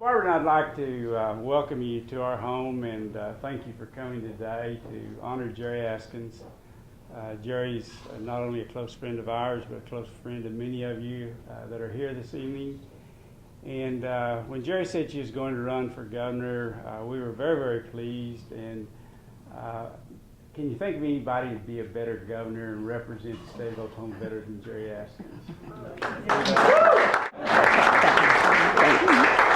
Barbara and I'd like to welcome you to our home and thank you for coming today to honor Jerry Askins. Jerry's not only a close friend of ours, but a close friend of many of you that are here this evening. And when Jerry said she was going to run for governor, we were very, very pleased. And can you think of anybody to be a better governor and represent the state of Oklahoma better than Jerry Askins?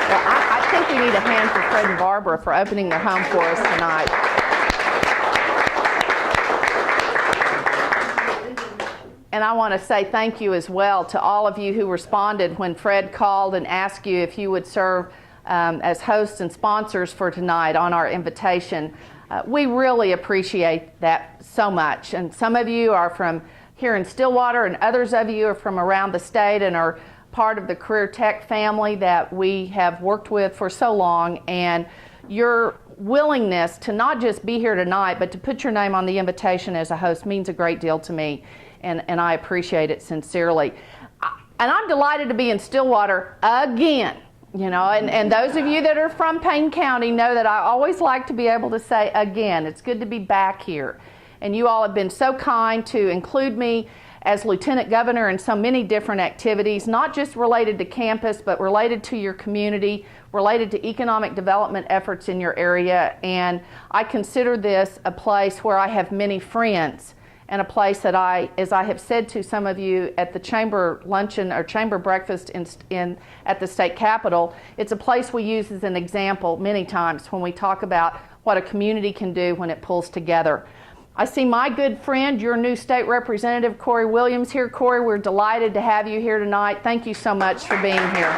Well, I think we need a hand for Fred and Barbara for opening their home for us tonight. And I want to say thank you as well to all of you who responded when Fred called and asked you if you would serve as hosts and sponsors for tonight on our invitation. We really appreciate that so much. And some of you are from here in Stillwater, and others of you are from around the state and are part of the Career Tech family that we have worked with for so long. And your willingness to not just be here tonight, but to put your name on the invitation as a host means a great deal to me. And I appreciate it sincerely. And I'm delighted to be in Stillwater again. You know, and those of you that are from Payne County know that I always like to be able to say again. It's good to be back here. And you all have been so kind to include me as Lieutenant Governor in so many different activities, not just related to campus, but related to your community, related to economic development efforts in your area. And I consider this a place where I have many friends, and a place that as I have said to some of you at the chamber luncheon or chamber breakfast at the state capitol, it's a place we use as an example many times when we talk about what a community can do when it pulls together. I see my good friend, your new state representative, Corey Williams here. Corey, we're delighted to have you here tonight. Thank you so much for being here.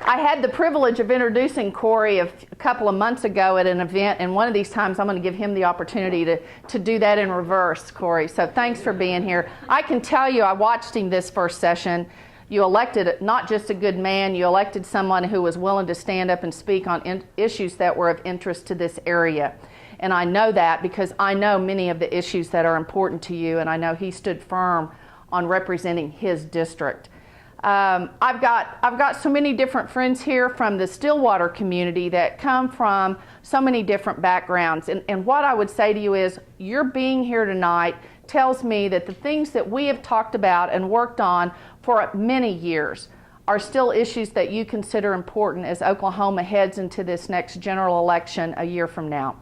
I had the privilege of introducing Corey a couple of months ago at an event, and one of these times I'm going to give him the opportunity to do that in reverse, Corey. So thanks for being here. I can tell you I watched him this first session. You elected not just a good man, you elected someone who was willing to stand up and speak on issues that were of interest to this area. And I know that because I know many of the issues that are important to you, and I know he stood firm on representing his district. I've got so many different friends here from the Stillwater community that come from so many different backgrounds. And what I would say to you is, your being here tonight tells me that the things that we have talked about and worked on for many years are still issues that you consider important as Oklahoma heads into this next general election a year from now.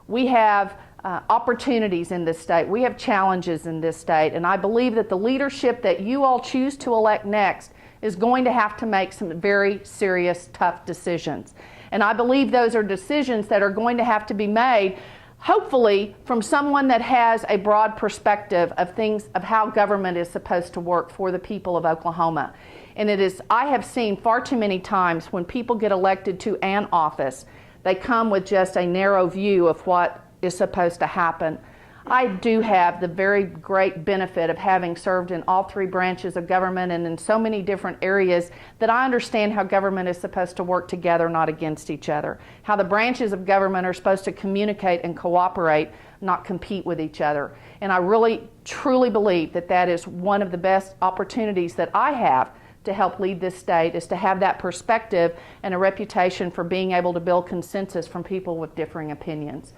We have opportunities in this state. We have challenges in this state, and I believe that the leadership that you all choose to elect next is going to have to make some very serious, tough decisions. And I believe those are decisions that are going to have to be made, hopefully, from someone that has a broad perspective of things, of how government is supposed to work for the people of Oklahoma. And I have seen far too many times when people get elected to an office, they come with just a narrow view of what is supposed to happen. I do have the very great benefit of having served in all three branches of government and in so many different areas that I understand how government is supposed to work together, not against each other. How the branches of government are supposed to communicate and cooperate, not compete with each other. And I really, truly believe that that is one of the best opportunities that I have to help lead this state, is to have that perspective and a reputation for being able to build consensus from people with differing opinions.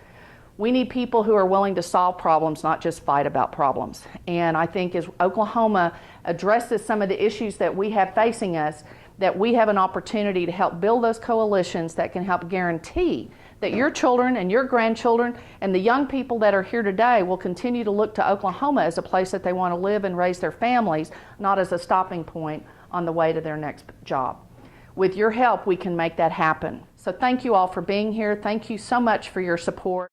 We need people who are willing to solve problems, not just fight about problems. And I think as Oklahoma addresses some of the issues that we have facing us, that we have an opportunity to help build those coalitions that can help guarantee that your children and your grandchildren and the young people that are here today will continue to look to Oklahoma as a place that they want to live and raise their families, not as a stopping point on the way to their next job. With your help, we can make that happen. So thank you all for being here. Thank you so much for your support.